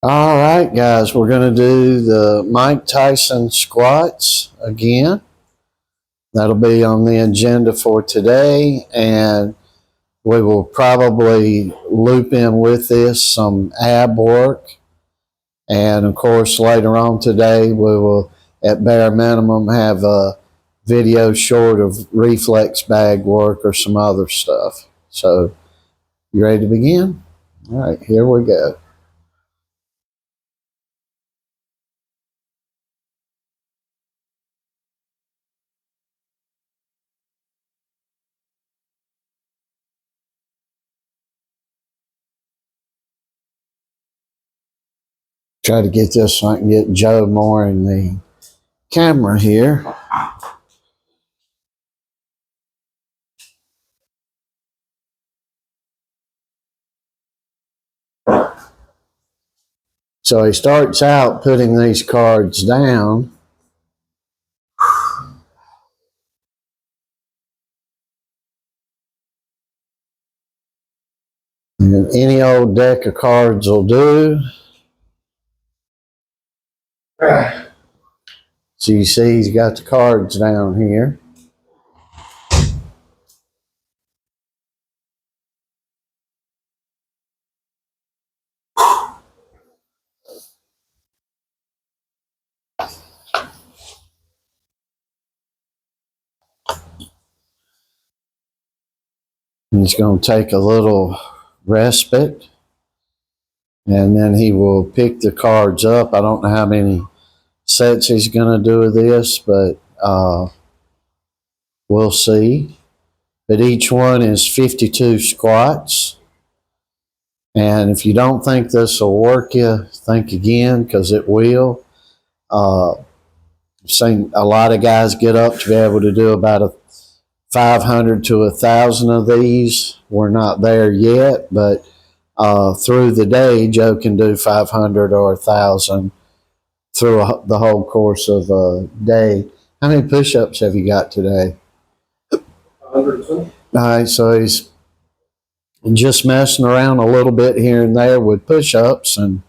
All right, guys, we're going to do the Mike Tyson squats again. That'll be on the agenda for today, and we will probably loop in with this some ab work. And of course, later on today, we will, at bare minimum, have a video short of reflex bag work or some other stuff. So, you ready to begin? All right, here we go. Try to get this so I can get Joe more in the camera here. So he starts out putting these cards down. And any old deck of cards will do. So you see he's got the cards down here. He's going to take a little respite, and then he will pick the cards up. I don't know how many sets he's going to do of this, but we'll see. But each one is 52 squats. And if you don't think this will work you, think again, because it will. I've seen a lot of guys get up to be able to do about 500 to 1,000 of these. We're not there yet, but through the day, Joe can do 500 or 1,000 through the whole course of a day. How many push-ups have you got today? 120. All right, so he's just messing around a little bit here and there with push-ups, and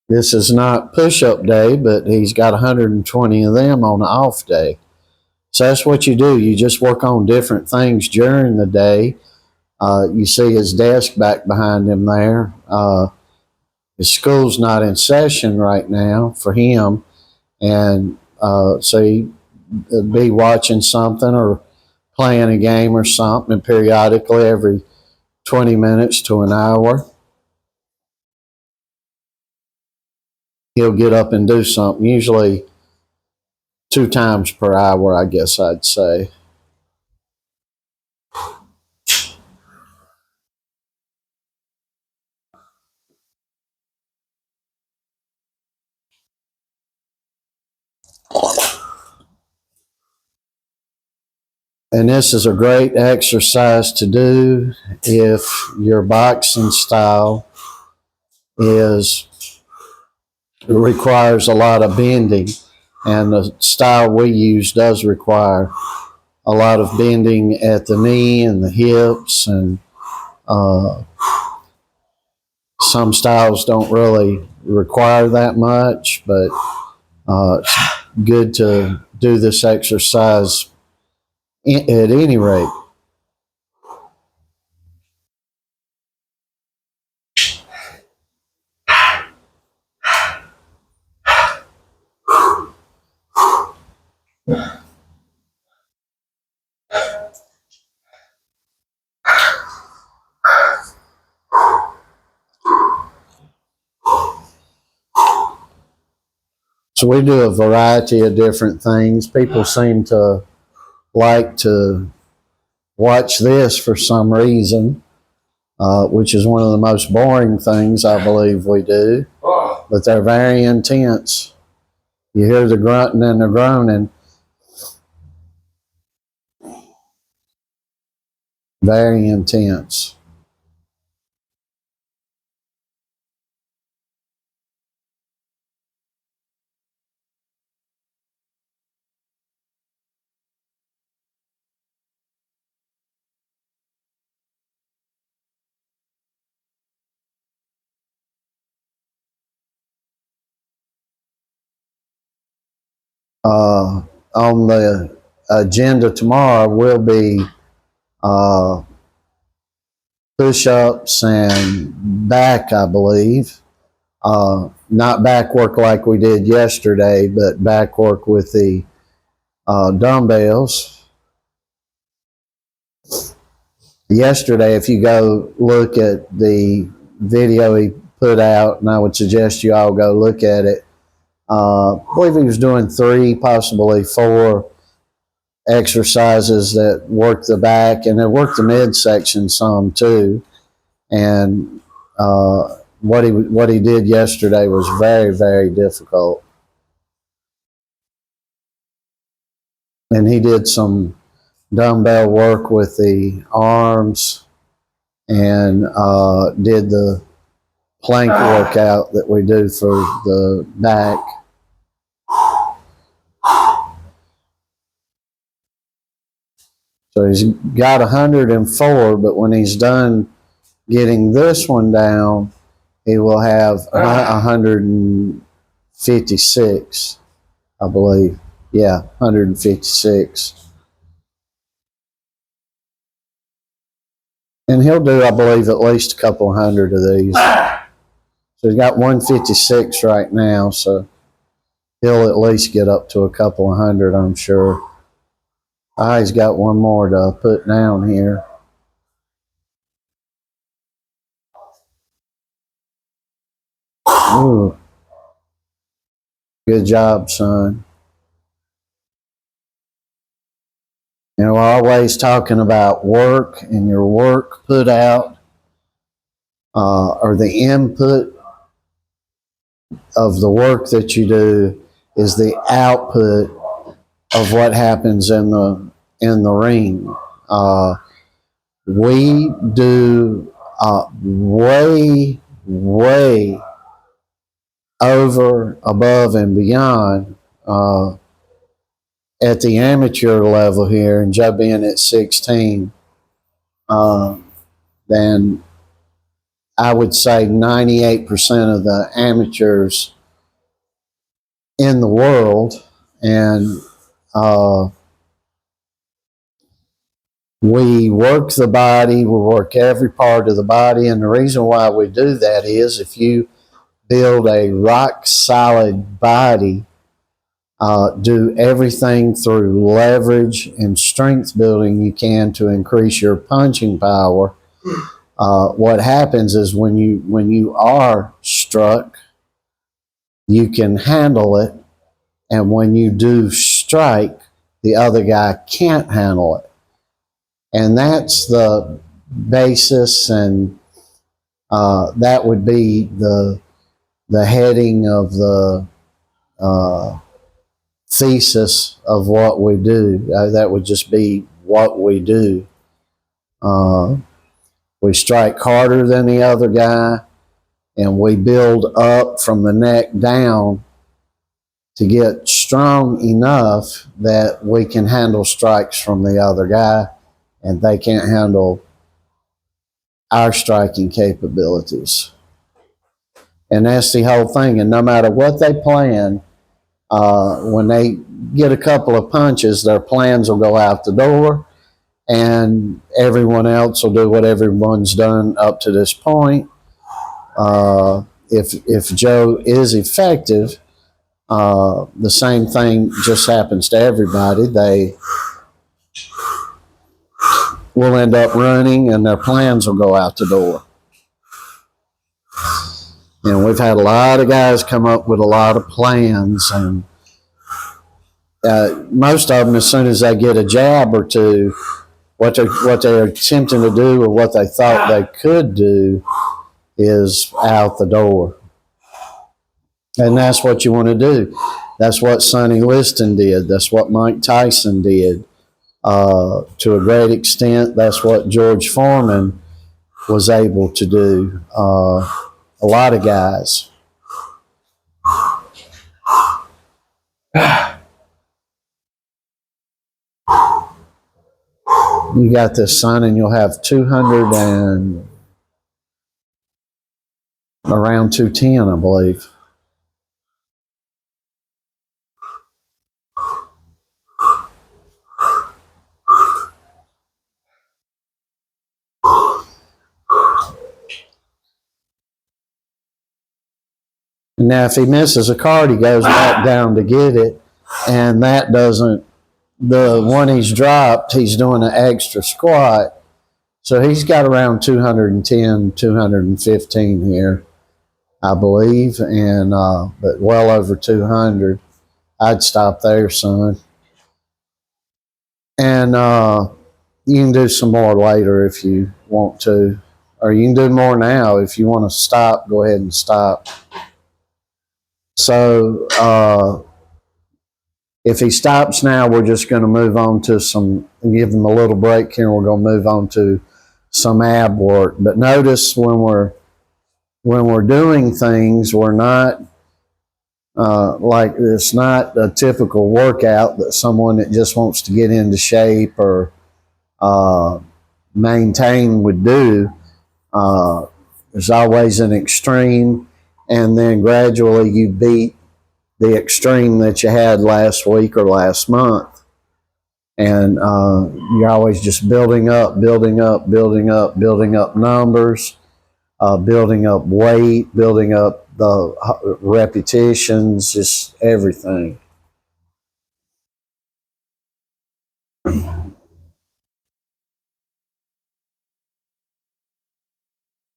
this is not push-up day, but he's got 120 of them on the off day. So that's what you do. You just work on different things during the day. You see his desk back behind him there. His school's not in session right now for him, and so he'd be watching something or playing a game or something, and periodically every 20 minutes to an hour, he'll get up and do something, usually 2 times per hour, I guess I'd say. And this is a great exercise to do if your boxing style requires a lot of bending. And the style we use does require a lot of bending at the knee and the hips, and some styles don't really require that much, but it's good to do this exercise at any rate. So we do a variety of different things. People seem to like to watch this for some reason, which is one of the most boring things I believe we do. But they're very intense. You hear the grunting and the groaning. Very intense. On the agenda tomorrow will be push-ups and back, I believe. Not back work like we did yesterday, but back work with the dumbbells. Yesterday, if you go look at the video he put out, and I would suggest you all go look at it, I believe he was doing 3, possibly 4 exercises that work the back, and they work the midsection some too. And what he did yesterday was very, very difficult. And he did some dumbbell work with the arms and did the plank workout that we do for the back. So he's got 104, but when he's done getting this one down, he will have 156, I believe. Yeah, 156. And he'll do, I believe, at least a couple hundred of these. So he's got 156 right now, so he'll at least get up to a couple of hundred, I'm sure. He's got one more to put down here. Ooh. Good job, son. You know, we're always talking about work, and your work put out, or the input of the work that you do is the output of what happens in the ring. We do way, way over, above, and beyond at the amateur level here, and Joe being at 16, then I would say 98% of the amateurs in the world. And we work the body, we work every part of the body, and the reason why we do that is if you build a rock solid body, do everything through leverage and strength building you can to increase your punching power. What happens is when you are struck, you can handle it, and when you do strike, the other guy can't handle it. And that's the basis, and that would be the heading of the thesis of what we do. That would just be what we do. We strike harder than the other guy, and we build up from the neck down to get strong enough that we can handle strikes from the other guy, and they can't handle our striking capabilities. And that's the whole thing. And no matter what they plan, when they get a couple of punches, their plans will go out the door, and everyone else will do what everyone's done up to this point. If Joe is effective, the same thing just happens to everybody. They will end up running, and their plans will go out the door. And we've had a lot of guys come up with a lot of plans, and most of them, as soon as they get a jab or two, what they're attempting to do or what they thought they could do is out the door. And that's what you want to do. That's what Sonny Liston did. That's what Mike Tyson did. To a great extent, that's what George Foreman was able to do. A lot of guys. You got this, son, and you'll have 200 and around 210, I believe. And now if he misses a card, he goes back down to get it, and that doesn't, the one he's dropped, he's doing an extra squat. So he's got around 210, 215 here, I believe, and but well over 200. I'd stop there, son. And you can do some more later if you want to, or you can do more now. If you want to stop, go ahead and stop. So if he stops now, we're just going to move on to some, give him a little break here, and we're going to move on to some ab work. But notice when we're doing things, we're not like, it's not a typical workout that someone that just wants to get into shape or maintain would do. There's always an extreme, and then gradually you beat the extreme that you had last week or last month. And you're always just building up, building up, building up, building up numbers, building up weight, building up the repetitions, just everything.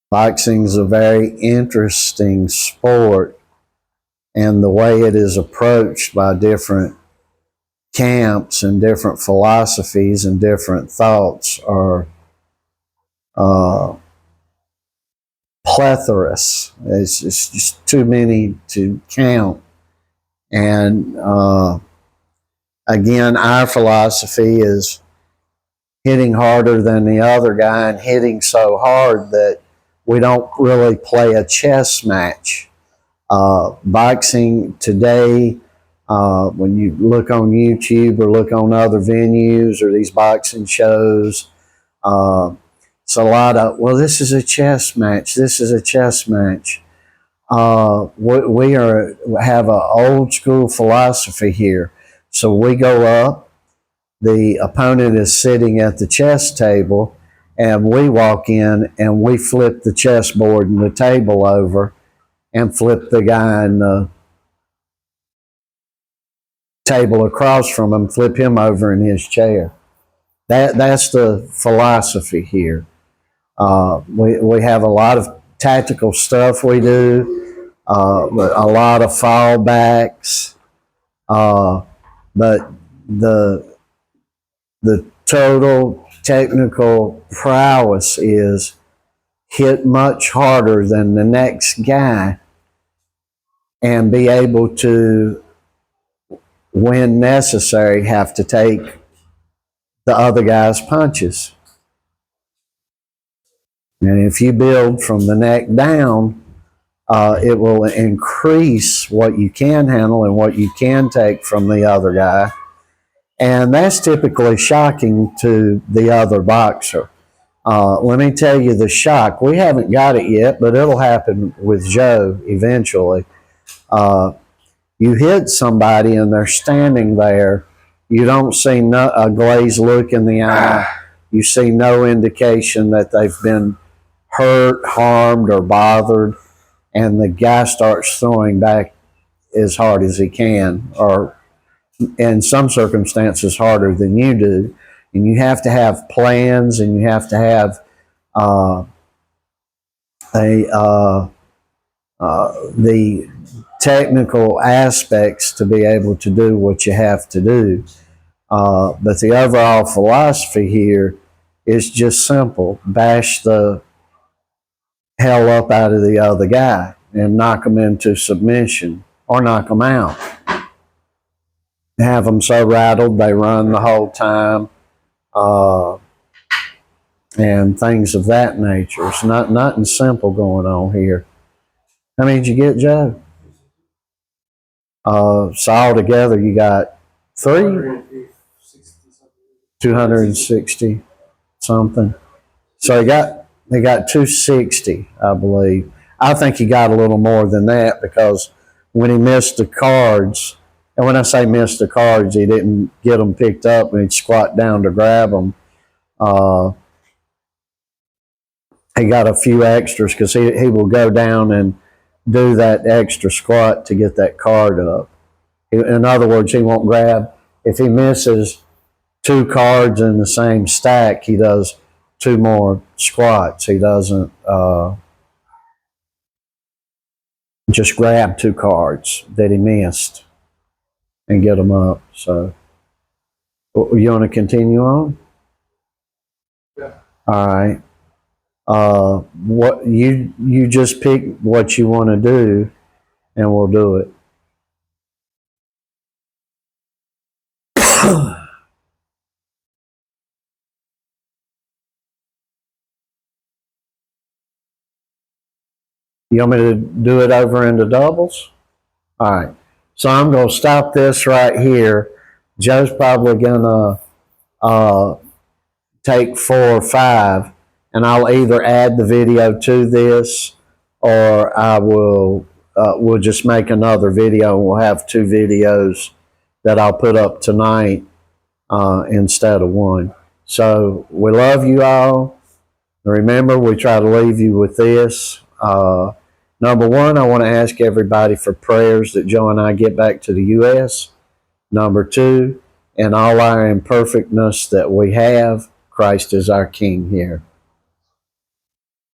Boxing is a very interesting sport, and the way it is approached by different camps and different philosophies and different thoughts are plethrous. It's just too many to count. And again, our philosophy is hitting harder than the other guy, and hitting so hard that we don't really play a chess match. Boxing today, when you look on YouTube or look on other venues or these boxing shows, it's a lot of, well, this is a chess match. This is a chess match. We have an old school philosophy here. So we go up, the opponent is sitting at the chess table, and we walk in and we flip the chessboard and the table over and flip the guy in the table across from him, flip him over in his chair. That's the philosophy here. We have a lot of tactical stuff we do, but a lot of fallbacks, but the total technical prowess is hit much harder than the next guy and be able to, when necessary, have to take the other guy's punches. And if you build from the neck down, it will increase what you can handle and what you can take from the other guy. And that's typically shocking to the other boxer. Let me tell you the shock. We haven't got it yet, but it'll happen with Joe eventually. You hit somebody and they're standing there. You don't see a glazed look in the eye. You see no indication that they've been hurt, harmed, or bothered. And the guy starts throwing back as hard as he can, or in some circumstances harder than you do. And you have to have plans, and you have to have the technical aspects to be able to do what you have to do. But the overall philosophy here is just simple. Bash the hell up out of the other guy and knock them into submission or knock them out. Have them so rattled they run the whole time, and things of that nature. It's nothing simple going on here. How many did you get, Joe? So altogether you got 260 something. So they got 260, I believe. I think he got a little more than that, because when he missed the cards, and when I say missed the cards, he didn't get them picked up and he'd squat down to grab them. He got a few extras, because he will go down, and do that extra squat to get that card up. In other words, he won't grab. If he misses 2 cards in the same stack, he does 2 more squats. He doesn't just grab 2 cards that he missed and get them up. So, you want to continue on? Yeah. All right. What you just pick what you want to do, and we'll do it. You want me to do it over into doubles? All right. So I'm going to stop this right here. Joe's probably going to take 4 or 5, and I'll either add the video to this, or I will we'll just make another video. We'll have 2 videos that I'll put up tonight instead of 1. So we love you all. Remember, we try to leave you with this. Number 1, I want to ask everybody for prayers that Joe and I get back to the U.S. Number 2, in all our imperfectness that we have, Christ is our King here.